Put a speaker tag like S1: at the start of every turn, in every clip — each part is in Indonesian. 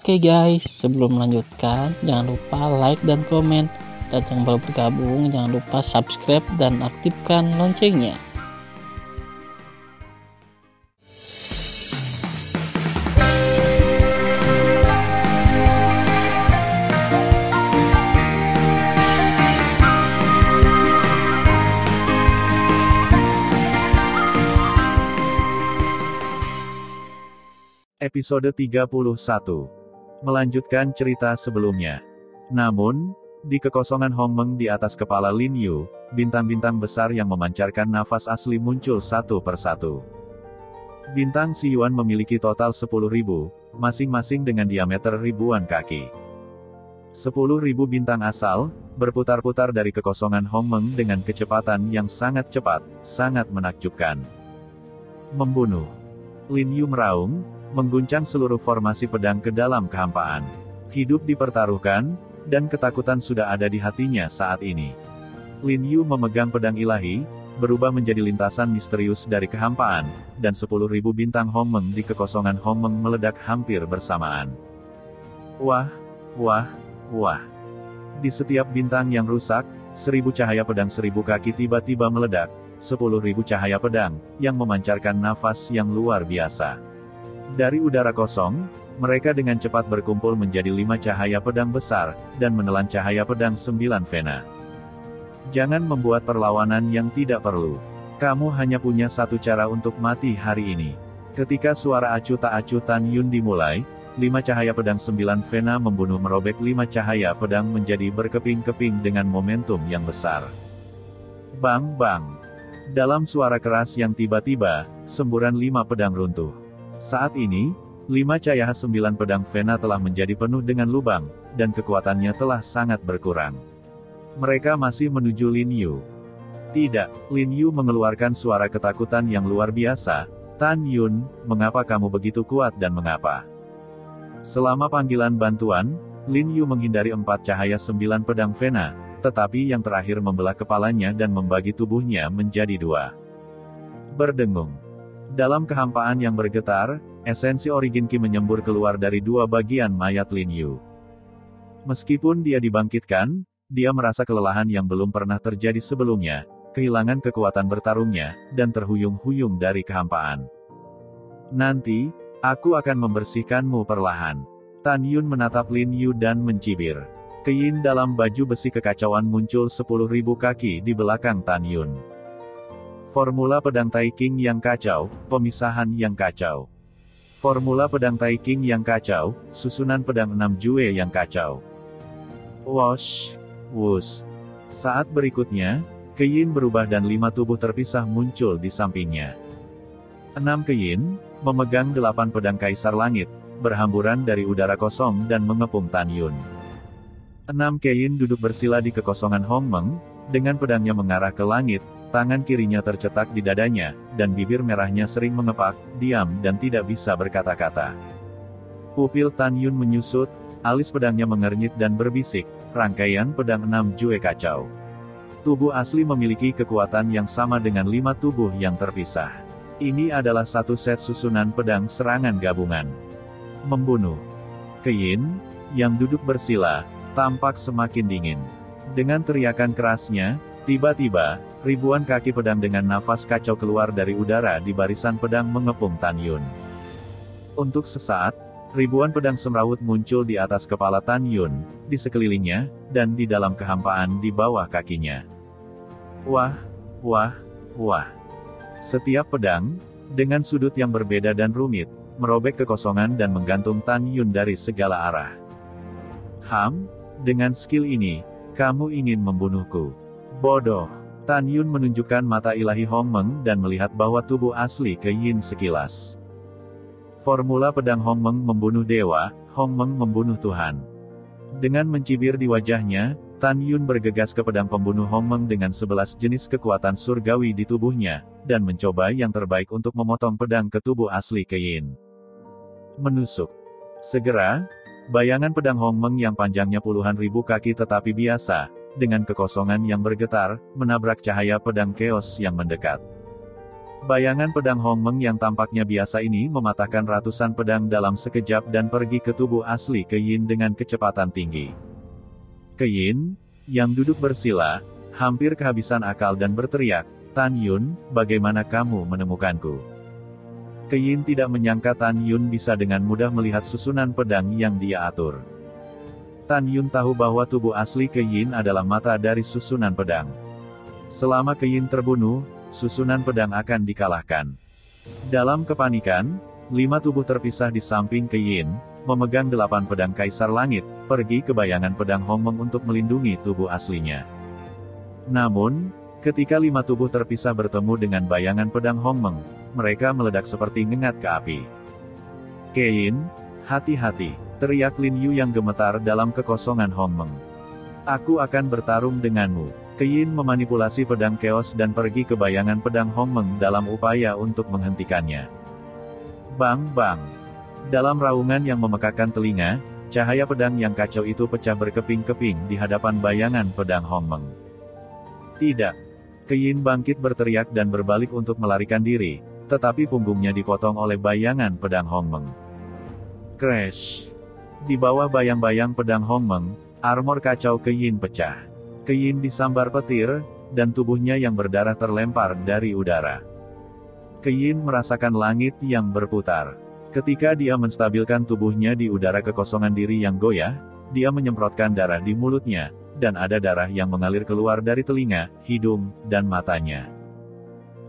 S1: Oke guys, sebelum melanjutkan, jangan lupa like dan komen. Dan yang baru bergabung, jangan lupa subscribe dan aktifkan loncengnya.
S2: Episode 31. Melanjutkan cerita sebelumnya. Namun, di kekosongan Hongmeng di atas kepala Lin Yu, bintang-bintang besar yang memancarkan nafas asli muncul satu persatu. Bintang Si Yuan memiliki total 10.000, masing-masing dengan diameter ribuan kaki. 10.000 bintang asal, berputar-putar dari kekosongan Hongmeng dengan kecepatan yang sangat cepat, sangat menakjubkan. Membunuh. Lin Yu meraung, mengguncang seluruh formasi pedang ke dalam kehampaan. Hidup dipertaruhkan, dan ketakutan sudah ada di hatinya saat ini. Lin Yu memegang pedang ilahi, berubah menjadi lintasan misterius dari kehampaan, dan 10.000 bintang Hongmeng di kekosongan Hongmeng meledak hampir bersamaan. Wah, wah, wah. Di setiap bintang yang rusak, 1000 cahaya pedang 1000 kaki tiba-tiba meledak, 10.000 cahaya pedang, yang memancarkan nafas yang luar biasa. Dari udara kosong, mereka dengan cepat berkumpul menjadi 5 cahaya pedang besar, dan menelan cahaya pedang 9 vena. Jangan membuat perlawanan yang tidak perlu. Kamu hanya punya satu cara untuk mati hari ini. Ketika suara acuh tak acuh Tan Yun dimulai, 5 cahaya pedang 9 vena membunuh merobek 5 cahaya pedang menjadi berkeping-keping dengan momentum yang besar. Bang bang. Dalam suara keras yang tiba-tiba, semburan 5 pedang runtuh. Saat ini, 5 cahaya 9 pedang vena telah menjadi penuh dengan lubang, dan kekuatannya telah sangat berkurang. Mereka masih menuju Lin Yu. Tidak, Lin Yu mengeluarkan suara ketakutan yang luar biasa. Tan Yun, mengapa kamu begitu kuat dan mengapa? Selama panggilan bantuan, Lin Yu menghindari 4 cahaya 9 pedang vena, tetapi yang terakhir membelah kepalanya dan membagi tubuhnya menjadi 2. Berdengung. Dalam kehampaan yang bergetar, esensi Origin Ki menyembur keluar dari 2 bagian mayat Lin Yu. Meskipun dia dibangkitkan, dia merasa kelelahan yang belum pernah terjadi sebelumnya, kehilangan kekuatan bertarungnya, dan terhuyung-huyung dari kehampaan. Nanti, aku akan membersihkanmu perlahan. Tan Yun menatap Lin Yu dan mencibir. Keyin dalam baju besi kekacauan muncul 10.000 kaki di belakang Tan Yun. Formula pedang Tai King yang kacau, pemisahan yang kacau. Formula pedang Tai King yang kacau, susunan pedang 6 Jue yang kacau. Wosh, wush. Saat berikutnya, Keyin berubah dan 5 tubuh terpisah muncul di sampingnya. 6 Keyin, memegang 8 pedang Kaisar Langit, berhamburan dari udara kosong dan mengepung Tan Yun. 6 Keyin duduk bersila di kekosongan Hongmeng, dengan pedangnya mengarah ke langit. Tangan kirinya tercetak di dadanya, dan bibir merahnya sering mengepak, diam dan tidak bisa berkata-kata. Pupil Tan Yun menyusut, alis pedangnya mengernyit dan berbisik, rangkaian pedang 6 Jue kacau. Tubuh asli memiliki kekuatan yang sama dengan 5 tubuh yang terpisah. Ini adalah satu set susunan pedang serangan gabungan. Membunuh. Keyin, yang duduk bersila, tampak semakin dingin. Dengan teriakan kerasnya, tiba-tiba, ribuan kaki pedang dengan nafas kacau keluar dari udara di barisan pedang mengepung Tan Yun. Untuk sesaat, ribuan pedang semrawut muncul di atas kepala Tan Yun, di sekelilingnya, dan di dalam kehampaan di bawah kakinya. Wah, wah, wah. Setiap pedang, dengan sudut yang berbeda dan rumit, merobek kekosongan dan menggantung Tan Yun dari segala arah. Dengan skill ini, kamu ingin membunuhku. Bodoh. Tan Yun menunjukkan mata ilahi Hongmeng dan melihat bahwa tubuh asli Keyin sekilas. Formula pedang Hongmeng membunuh dewa, Hongmeng membunuh Tuhan. Dengan mencibir di wajahnya, Tan Yun bergegas ke pedang pembunuh Hongmeng dengan 11 jenis kekuatan surgawi di tubuhnya, dan mencoba yang terbaik untuk memotong pedang ke tubuh asli Keyin. Menusuk. Segera, bayangan pedang Hongmeng yang panjangnya puluhan ribu kaki tetapi biasa, dengan kekosongan yang bergetar, menabrak cahaya pedang Chaos yang mendekat. Bayangan pedang Hongmeng yang tampaknya biasa ini mematahkan ratusan pedang dalam sekejap dan pergi ke tubuh asli Keyin dengan kecepatan tinggi. Keyin, yang duduk bersila, hampir kehabisan akal dan berteriak, "Tan Yun, bagaimana kamu menemukanku?" Keyin tidak menyangka Tan Yun bisa dengan mudah melihat susunan pedang yang dia atur. Tan Yun tahu bahwa tubuh asli Keyin adalah mata dari susunan pedang. Selama Keyin terbunuh, susunan pedang akan dikalahkan. Dalam kepanikan, 5 tubuh terpisah di samping Keyin, memegang 8 pedang Kaisar Langit, pergi ke bayangan pedang Hongmeng untuk melindungi tubuh aslinya. Namun, ketika 5 tubuh terpisah bertemu dengan bayangan pedang Hongmeng, mereka meledak seperti ngengat ke api. "Keyin, hati-hati!" teriak Lin Yu yang gemetar dalam kekosongan Hongmeng. "Aku akan bertarung denganmu." Keyin memanipulasi pedang Chaos dan pergi ke bayangan pedang Hongmeng dalam upaya untuk menghentikannya. Bang bang. Dalam raungan yang memekakkan telinga, cahaya pedang yang kacau itu pecah berkeping-keping di hadapan bayangan pedang Hongmeng. "Tidak!" Keyin bangkit berteriak dan berbalik untuk melarikan diri, tetapi punggungnya dipotong oleh bayangan pedang Hongmeng. Crash! Di bawah bayang-bayang pedang Hongmeng, armor kacau Keyin pecah. Keyin disambar petir, dan tubuhnya yang berdarah terlempar dari udara. Keyin merasakan langit yang berputar. Ketika dia menstabilkan tubuhnya di udara kekosongan diri yang goyah, dia menyemprotkan darah di mulutnya, dan ada darah yang mengalir keluar dari telinga, hidung, dan matanya.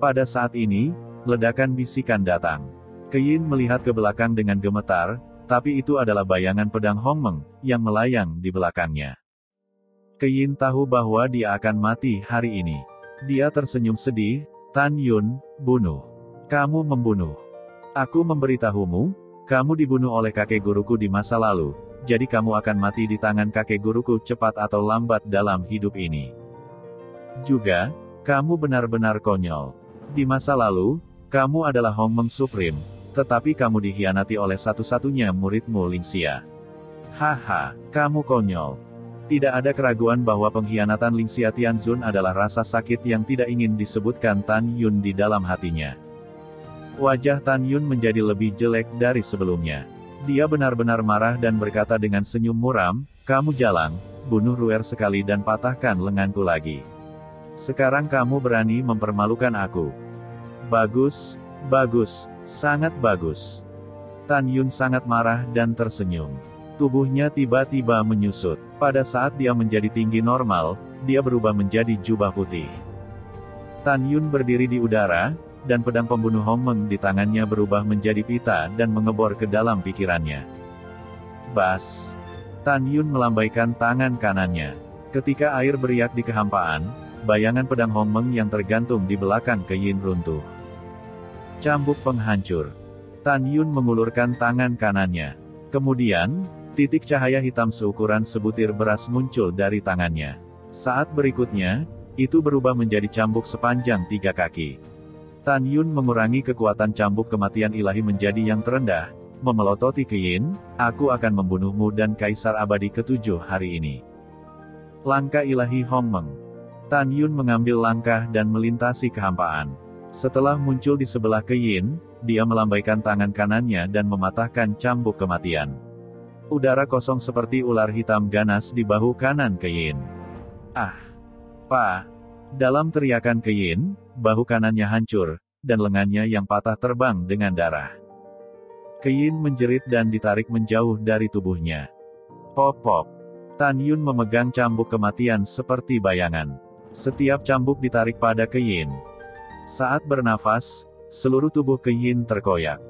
S2: Pada saat ini, ledakan bisikan datang. Keyin melihat ke belakang dengan gemetar, tapi itu adalah bayangan pedang Hongmeng, yang melayang di belakangnya. Keyin tahu bahwa dia akan mati hari ini. Dia tersenyum sedih, "Tan Yun, bunuh. Kamu membunuh. Aku memberitahumu, kamu dibunuh oleh kakek guruku di masa lalu, jadi kamu akan mati di tangan kakek guruku cepat atau lambat dalam hidup ini. Juga, kamu benar-benar konyol. Di masa lalu, kamu adalah Hongmeng Supreme, tetapi kamu dikhianati oleh satu-satunya muridmu Lingxia. Haha, kamu konyol." Tidak ada keraguan bahwa pengkhianatan Lingxia Tianzun adalah rasa sakit yang tidak ingin disebutkan Tan Yun di dalam hatinya. Wajah Tan Yun menjadi lebih jelek dari sebelumnya. Dia benar-benar marah dan berkata dengan senyum muram, "Kamu jalang, bunuh Ruer sekali dan patahkan lenganku lagi. Sekarang kamu berani mempermalukan aku. Bagus, bagus, sangat bagus." Tan Yun sangat marah dan tersenyum. Tubuhnya tiba-tiba menyusut. Pada saat dia menjadi tinggi normal, dia berubah menjadi jubah putih. Tan Yun berdiri di udara, dan pedang pembunuh Hongmeng di tangannya berubah menjadi pita dan mengebor ke dalam pikirannya. Bas! Tan Yun melambaikan tangan kanannya. Ketika air beriak di kehampaan, bayangan pedang Hongmeng yang tergantung di belakang Keyin runtuh. Cambuk penghancur. Tan Yun mengulurkan tangan kanannya. Kemudian, titik cahaya hitam seukuran sebutir beras muncul dari tangannya. Saat berikutnya, itu berubah menjadi cambuk sepanjang 3 kaki. Tan Yun mengurangi kekuatan cambuk kematian ilahi menjadi yang terendah, memelototi Keyin, "Aku akan membunuhmu dan Kaisar Abadi ke-7 hari ini." Langkah ilahi Hongmeng. Tan Yun mengambil langkah dan melintasi kehampaan. Setelah muncul di sebelah Keyin, dia melambaikan tangan kanannya dan mematahkan cambuk kematian. Udara kosong seperti ular hitam ganas di bahu kanan Keyin. "Ah! Pa!" Dalam teriakan Keyin, bahu kanannya hancur, dan lengannya yang patah terbang dengan darah. Keyin menjerit dan ditarik menjauh dari tubuhnya. Pop-pop. Tan Yun memegang cambuk kematian seperti bayangan. Setiap cambuk ditarik pada Keyin. Saat bernafas, seluruh tubuh Keyin terkoyak.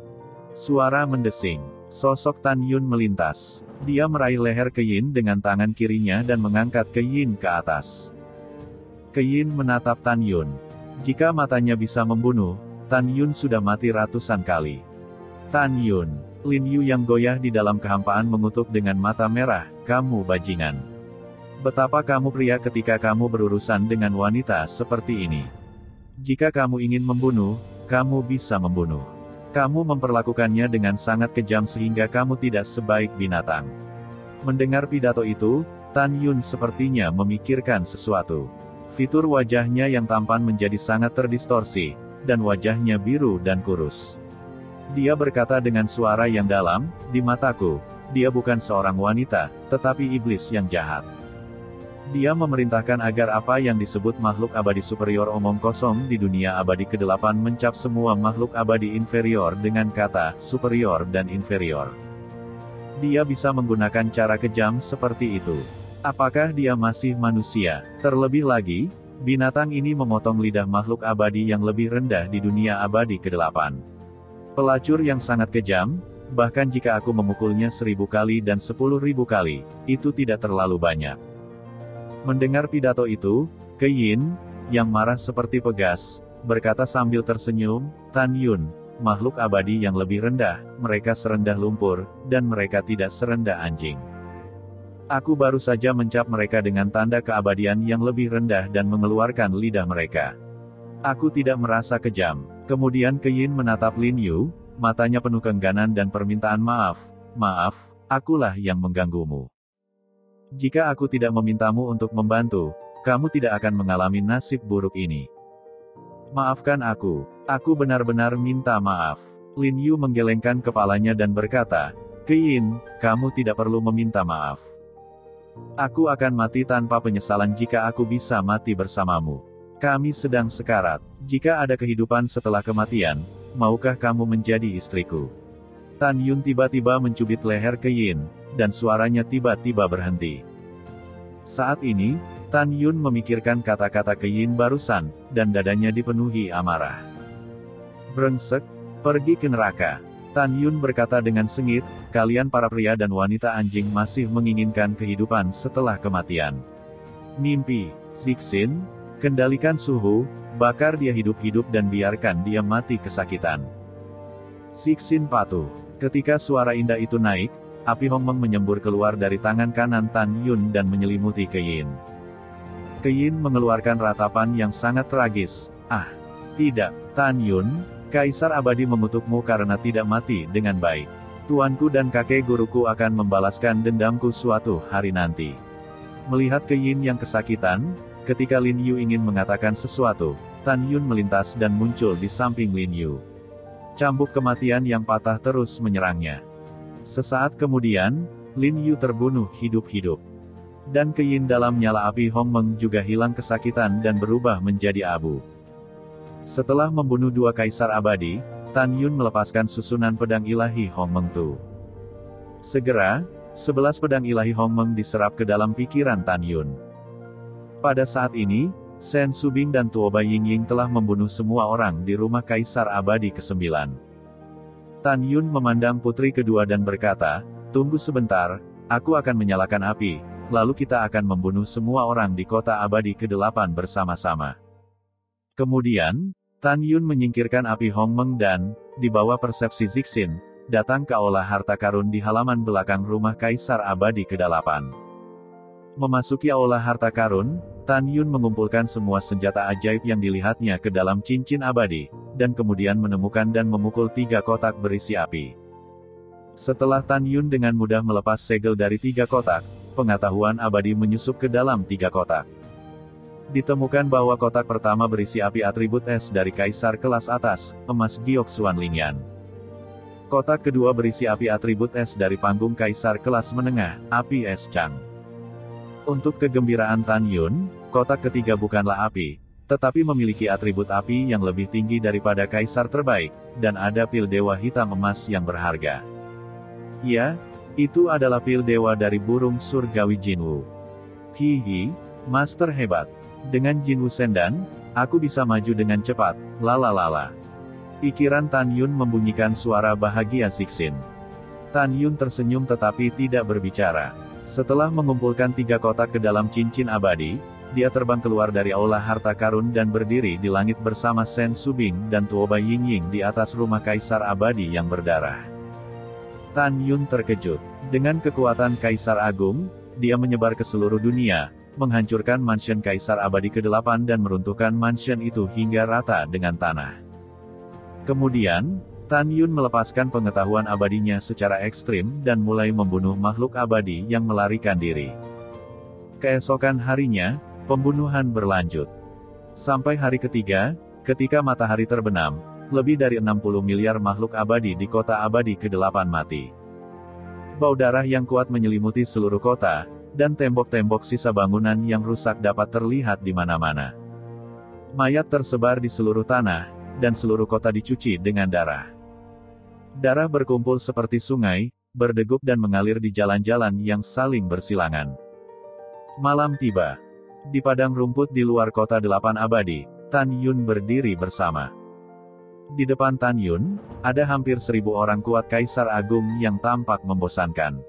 S2: Suara mendesing. Sosok Tan Yun melintas. Dia meraih leher Keyin dengan tangan kirinya dan mengangkat Keyin ke atas. Keyin menatap Tan Yun. Jika matanya bisa membunuh, Tan Yun sudah mati ratusan kali. "Tan Yun." Lin Yu yang goyah di dalam kehampaan mengutuk dengan mata merah, "Kamu bajingan. Betapa kamu pria ketika kamu berurusan dengan wanita seperti ini. Jika kamu ingin membunuh, kamu bisa membunuh. Kamu memperlakukannya dengan sangat kejam sehingga kamu tidak sebaik binatang." Mendengar pidato itu, Tan Yun sepertinya memikirkan sesuatu. Fitur wajahnya yang tampan menjadi sangat terdistorsi, dan wajahnya biru dan kurus. Dia berkata dengan suara yang dalam, "Di mataku, dia bukan seorang wanita, tetapi iblis yang jahat." Dia memerintahkan agar apa yang disebut makhluk abadi superior omong kosong di dunia abadi ke-8 mencap semua makhluk abadi inferior dengan kata superior dan inferior. Dia bisa menggunakan cara kejam seperti itu. Apakah dia masih manusia? Terlebih lagi, binatang ini memotong lidah makhluk abadi yang lebih rendah di dunia abadi ke-8. Pelacur yang sangat kejam, bahkan jika aku memukulnya 1000 kali dan 10.000 kali, itu tidak terlalu banyak. Mendengar pidato itu, Keyin, yang marah seperti pegas, berkata sambil tersenyum, "Tan Yun, makhluk abadi yang lebih rendah, mereka serendah lumpur, dan mereka tidak serendah anjing. Aku baru saja mencap mereka dengan tanda keabadian yang lebih rendah dan mengeluarkan lidah mereka. Aku tidak merasa kejam." Kemudian Keyin menatap Lin Yu, matanya penuh keengganan dan permintaan maaf. "Maaf, akulah yang mengganggumu. Jika aku tidak memintamu untuk membantu, kamu tidak akan mengalami nasib buruk ini. Maafkan aku benar-benar minta maaf." Lin Yu menggelengkan kepalanya dan berkata, "Keyin, kamu tidak perlu meminta maaf. Aku akan mati tanpa penyesalan jika aku bisa mati bersamamu. Kami sedang sekarat. Jika ada kehidupan setelah kematian, maukah kamu menjadi istriku?" Tan Yun tiba-tiba mencubit leher Keyin, dan suaranya tiba-tiba berhenti. Saat ini, Tan Yun memikirkan kata-kata Keyin barusan, dan dadanya dipenuhi amarah. "Brengsek, pergi ke neraka." Tan Yun berkata dengan sengit, "Kalian para pria dan wanita anjing masih menginginkan kehidupan setelah kematian. Mimpi, Zixin, kendalikan suhu, bakar dia hidup-hidup dan biarkan dia mati kesakitan." Zixin patuh. Ketika suara indah itu naik, api Hongmeng menyembur keluar dari tangan kanan Tan Yun dan menyelimuti Keyin. Keyin mengeluarkan ratapan yang sangat tragis. "Ah, tidak, Tan Yun, Kaisar Abadi mengutukmu karena tidak mati dengan baik. Tuanku dan kakek guruku akan membalaskan dendamku suatu hari nanti." Melihat Keyin yang kesakitan, ketika Lin Yu ingin mengatakan sesuatu, Tan Yun melintas dan muncul di samping Lin Yu. Cambuk kematian yang patah terus menyerangnya. Sesaat kemudian, Lin Yu terbunuh hidup-hidup. Dan Keyin dalam nyala api Hongmeng juga hilang kesakitan dan berubah menjadi abu. Setelah membunuh 2 kaisar abadi, Tan Yun melepaskan susunan pedang ilahi Hongmeng Tu. Segera, 11 pedang ilahi Hongmeng diserap ke dalam pikiran Tan Yun. Pada saat ini, Shen Subing dan Tuoba Yingying telah membunuh semua orang di rumah Kaisar Abadi ke-9. Tan Yun memandang putri kedua dan berkata, "Tunggu sebentar, aku akan menyalakan api, lalu kita akan membunuh semua orang di kota abadi ke-8 bersama-sama." Kemudian, Tan Yun menyingkirkan api Hongmeng dan, di bawah persepsi Zixin, datang ke aula harta karun di halaman belakang rumah Kaisar Abadi ke-8. Memasuki aula harta karun, Tan Yun mengumpulkan semua senjata ajaib yang dilihatnya ke dalam cincin abadi, dan kemudian menemukan dan memukul 3 kotak berisi api. Setelah Tan Yun dengan mudah melepas segel dari 3 kotak, pengetahuan abadi menyusup ke dalam 3 kotak. Ditemukan bahwa kotak pertama berisi api atribut es dari Kaisar kelas atas, emas Giok Xuan Lingyan. Kotak kedua berisi api atribut es dari panggung Kaisar kelas menengah, api es Chang. Untuk kegembiraan Tan Yun, kotak ketiga bukanlah api, tetapi memiliki atribut api yang lebih tinggi daripada Kaisar terbaik, dan ada pil dewa hitam emas yang berharga. Ya, itu adalah pil dewa dari burung surgawi Jinwu. Hihi, master hebat. Dengan Jinwu Sendan, aku bisa maju dengan cepat, lalalala. Pikiran Tan Yun membunyikan suara bahagia Zixin. Tan Yun tersenyum tetapi tidak berbicara. Setelah mengumpulkan 3 kotak ke dalam cincin abadi, dia terbang keluar dari aula harta karun dan berdiri di langit bersama Shen Subing dan Tuoba Yingying di atas rumah Kaisar Abadi yang berdarah. Tan Yun terkejut. Dengan kekuatan Kaisar Agung, dia menyebar ke seluruh dunia, menghancurkan mansion Kaisar Abadi ke-8 dan meruntuhkan mansion itu hingga rata dengan tanah. Kemudian, Tan Yun melepaskan pengetahuan abadinya secara ekstrim dan mulai membunuh makhluk abadi yang melarikan diri. Keesokan harinya, pembunuhan berlanjut. Sampai hari ketiga, Ketika matahari terbenam, lebih dari 60 miliar makhluk abadi di kota abadi ke-8 mati. Bau darah yang kuat menyelimuti seluruh kota, dan tembok-tembok sisa bangunan yang rusak dapat terlihat di mana-mana. Mayat tersebar di seluruh tanah, dan seluruh kota dicuci dengan darah. Darah berkumpul seperti sungai, berdeguk dan mengalir di jalan-jalan yang saling bersilangan. Malam tiba. Di padang rumput di luar kota 8 abadi, Tan Yun berdiri bersama. Di depan Tan Yun, ada hampir 1000 orang kuat Kaisar Agung yang tampak membosankan.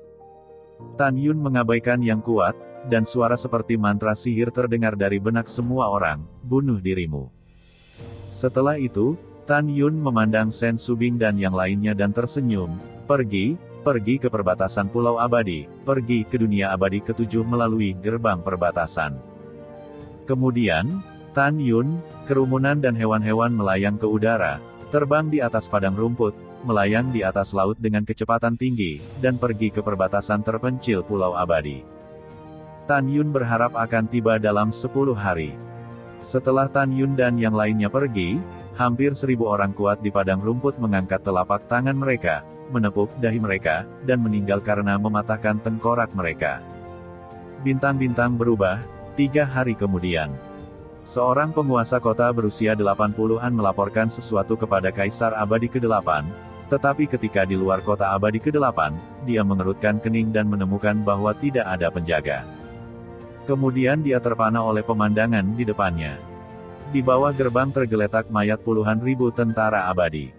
S2: Tan Yun mengabaikan yang kuat, dan suara seperti mantra sihir terdengar dari benak semua orang, bunuh dirimu. Setelah itu, Tan Yun memandang Sen Subing dan yang lainnya dan tersenyum, pergi ke perbatasan Pulau Abadi, pergi ke dunia abadi ke-7 melalui gerbang perbatasan. Kemudian, Tan Yun, kerumunan dan hewan-hewan melayang ke udara, terbang di atas padang rumput, melayang di atas laut dengan kecepatan tinggi, dan pergi ke perbatasan terpencil Pulau Abadi. Tan Yun berharap akan tiba dalam 10 hari. Setelah Tan Yun dan yang lainnya pergi, hampir 1000 orang kuat di padang rumput mengangkat telapak tangan mereka, menepuk dahi mereka, dan meninggal karena mematahkan tengkorak mereka. Bintang-bintang berubah. 3 hari kemudian, seorang penguasa kota berusia 80-an melaporkan sesuatu kepada Kaisar Abadi ke-8, tetapi ketika di luar kota Abadi ke-8, dia mengerutkan kening dan menemukan bahwa tidak ada penjaga. Kemudian dia terpana oleh pemandangan di depannya. Di bawah gerbang tergeletak mayat puluhan ribu tentara abadi.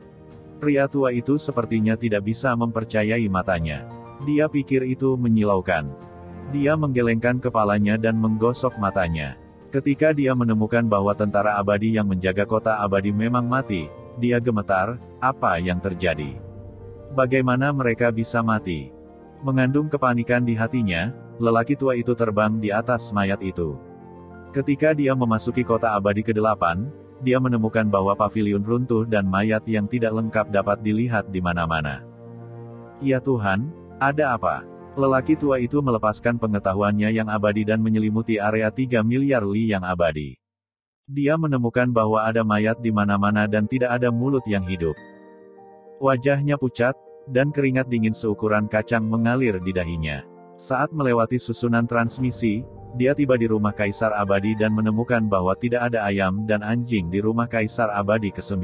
S2: Pria tua itu sepertinya tidak bisa mempercayai matanya. Dia pikir itu menyilaukan. Dia menggelengkan kepalanya dan menggosok matanya. Ketika dia menemukan bahwa tentara abadi yang menjaga kota abadi memang mati, dia gemetar, apa yang terjadi? Bagaimana mereka bisa mati? Mengandung kepanikan di hatinya, lelaki tua itu terbang di atas mayat itu. Ketika dia memasuki kota abadi ke-8, dia menemukan bahwa paviliun runtuh dan mayat yang tidak lengkap dapat dilihat di mana-mana. Ya Tuhan, ada apa? Lelaki tua itu melepaskan pengetahuannya yang abadi dan menyelimuti area 3 miliar li yang abadi. Dia menemukan bahwa ada mayat di mana-mana dan tidak ada mulut yang hidup. Wajahnya pucat, dan keringat dingin seukuran kacang mengalir di dahinya. Saat melewati susunan transmisi, dia tiba di rumah Kaisar Abadi dan menemukan bahwa tidak ada ayam dan anjing di rumah Kaisar Abadi ke-9.